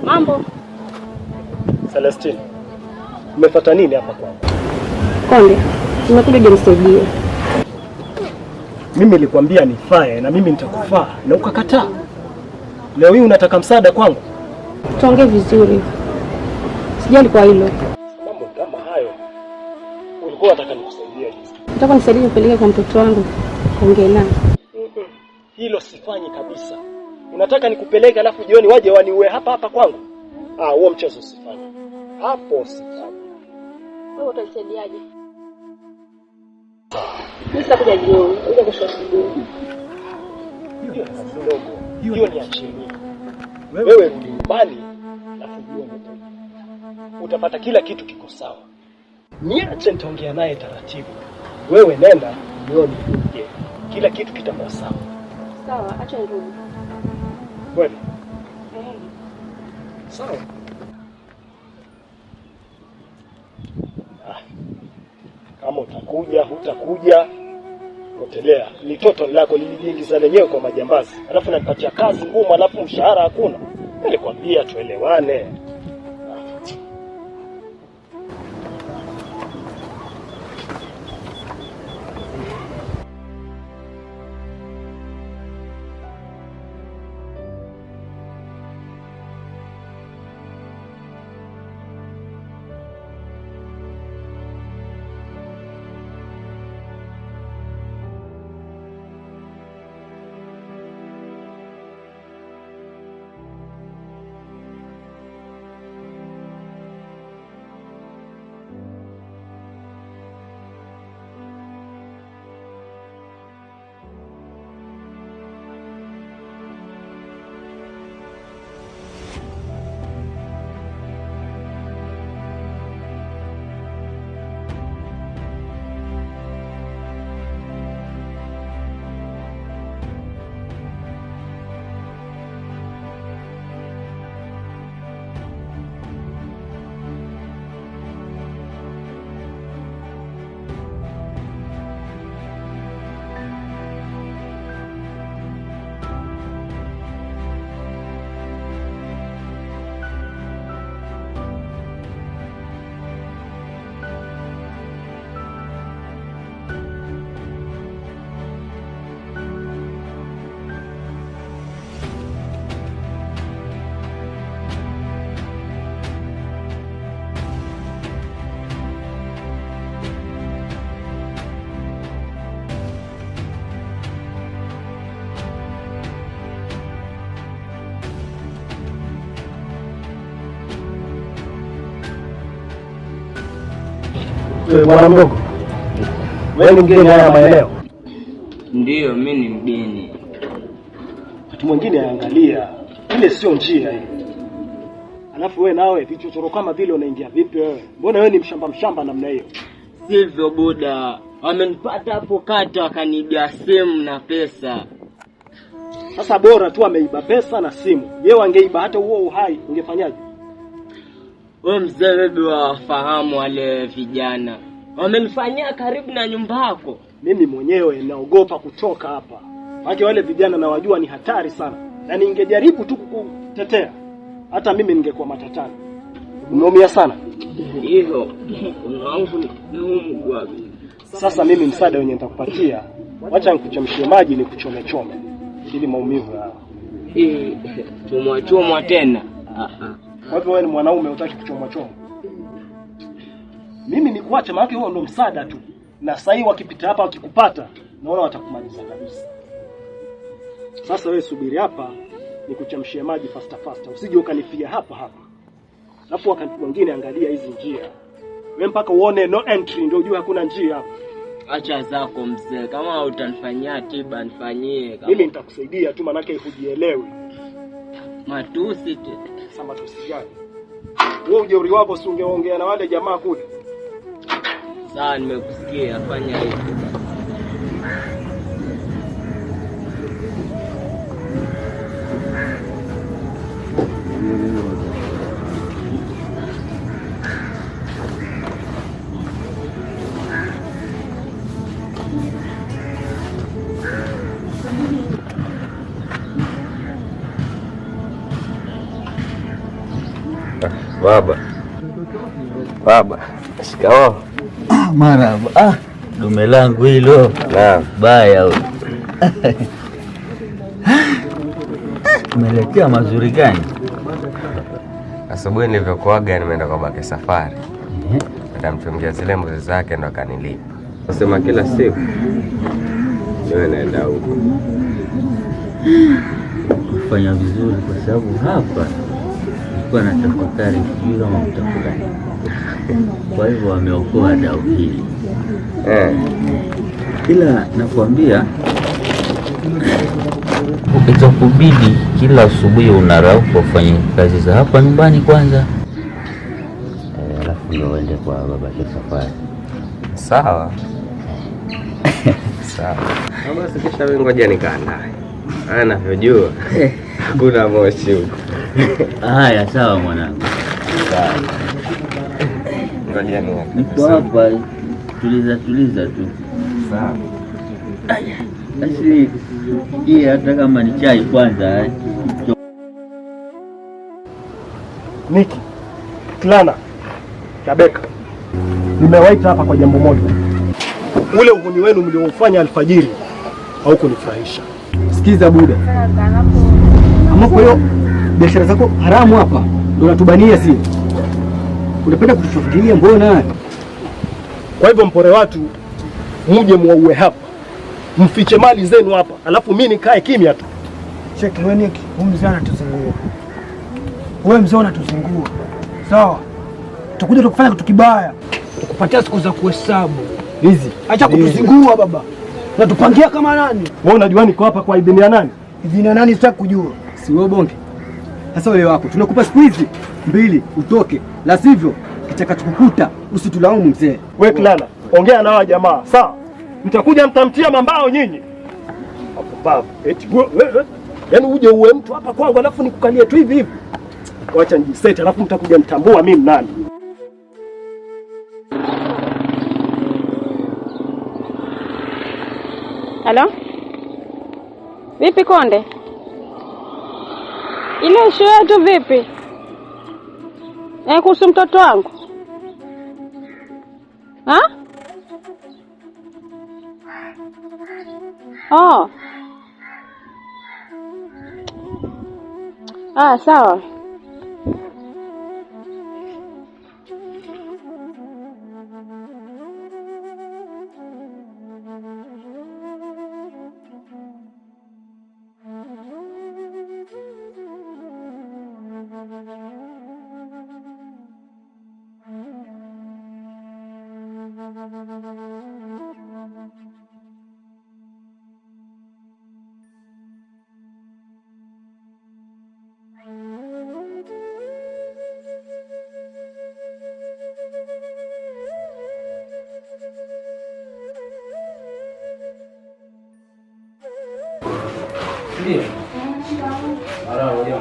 Mambo. Celestine, umefuata nini hapa kwangu? Konde, nimekuja unisaidie. Mimi nilikwambia nifae na mimi nitakufaa na ukakataa. Leo hii unataka msaada kwangu? Tuongee vizuri. Sijali kwa hilo. Mambo kama hayo. Ulikuwa unataka nikusaidie hivi. Nataka nisaidie nipeleke kwa mtoto wangu. Ongea naye. Hilo sifanyi kabisa. Unataka nikupeleke alafu jioni waje waniue hapa kwangu? Huo mchezo sifanyi. Hapo sifanyi. Wewe utanisaidiaje? Mimi sitakuja jioni, uje kesho asubuhi. Hiyo ni ndogo. Hiyo ni achini. Wewe rudi nyumbani alafu jioni utapata kila kitu kiko sawa. Niache nitaongea naye taratibu. Wewe nenda jioni uje. Kila kitu kitakuwa sawa. Sawa, acha nirudi. Kweli? Sawa. Kama utakuja, hutakuja, potelea. Ni toto lako lilijiingiza lenyewe kwa majambazi. Alafu nanipatia kazi ngumu, alafu mshahara hakuna. Nilikwambia tuelewane. Bwana mdogo, wewe ni mgeni haya maeneo? Ndiyo, mimi ni mgeni. Watu mwingine angalia, ile sio njia hii. Alafu wewe nawe vichochoro kama vile unaingia vipi wewe? Mbona wewe ni mshamba namna hiyo? Sivyo boda, wamenipata hapo kata wakaniibia simu na pesa. Sasa bora tu ameiba pesa na simu. Yeye angeiba hata huo uhai, ungefanyaje? Wewe mzee, wewe wafahamu wale vijana. Wamenifanyia karibu na nyumba yako. Mimi mwenyewe naogopa kutoka hapa. Maana wale vijana nawajua ni hatari sana. Na ningejaribu tu kukutetea, hata mimi ningekuwa matatani. Umeumia sana? Hiyo, unaangu ni wapi? Sasa mimi msaada wenye nitakupatia, acha nikuchemshie maji nikuchome ili maumivu yao. Chomwa tena. Kwa hivyo wewe ni mwanaume hutaki kuchomwa. Mimi nikuache maana huo ndo msaada tu. Na sasa hivi wakipita hapa wakikupata, naona watakumaliza kabisa. Sasa wewe subiri hapa nikuchemshie maji fasta. Usije ukanifia hapa. Alafu wakati wengine angalia hizi njia. Wewe mpaka uone no entry ndio ujue hakuna njia hapa. Acha zako mzee, kama utanifanyia tiba nifanyie. Mimi nitakusaidia tu manake hujielewi. Matusi tu. Sasa matusi gani? Wewe ujeuri wako si ungeongea na wale jamaa kule. Sawa, nimekusikia, fanya hivyo. Baba. Baba. Shikamoo. Marahaba. Dume langu hilo. Naam. Baya wewe. Umeletea mazuri gani? Asubuhi nilivyokuaga nimeenda kwa bake safari. Nitamchungia zile mbuzi zake ndo akanilipa. Nasema kila siku niwe naenda huko. Kufanya vizuri kwa sababu hapa nilikuwa natafakari sijui kama mtakula. Kwa hivyo wameokoa dau hili. Ila nakwambia itakubidi kila asubuhi unarauka ufanye kazi za hapa nyumbani kwanza. Alafu ndio uende kwa babake safari. Sawa. Sawa. Kama sikisha wewe ngoja nikaandae. Anavyojua kuna moshi huko. Haya sawa mwanangu. Sawa. Ngoja niko hapa tuliza tu. Sawa. Basi hii hata kama ni chai kwanza. Niki, Klana, Kabeka, nimewaita hapa kwa jambo moja. Ule uhuni wenu mlioufanya alfajiri haukunifurahisha. Sikiza Buda, ama kwa hiyo biashara zako haramu hapa ndio unatubania, si unapenda kutufuatilia? Mbona kwa hivyo mpore watu muje muue hapa, mfiche mali zenu hapa, alafu mimi nikae kimya tu? cheki wewe Niki, huyu mzee anatuzingua. Wewe mzee unatuzingua, sawa? Tutakuja tukufanya kitu kibaya, tukupatia siku za kuhesabu hizi. Acha kutuzingua baba, unatupangia kama nani? Wewe unajua niko hapa kwa idhini ya nani? Idhini ya nani? Sitaki kujua. Si wewe bonge. Sasa wewe wako tunakupa siku hizi 2 utoke, la sivyo kitakachokukuta usitulaumu mzee. Wewe Klana, ongea na hawa jamaa, sawa? Mtakuja mtamtia mambao nyinyi. Hapo baba, eti wewe yaani uje uwe mtu hapa kwangu alafu nikukalie tu hivi hivi. Wacha nijisete alafu mtakuja mtambua mimi nani. Halo? Vipi Konde? Ile issue yetu vipi? Kuhusu mtoto wangu. Ha? Oh. Sawa. Ndio. Mara moja.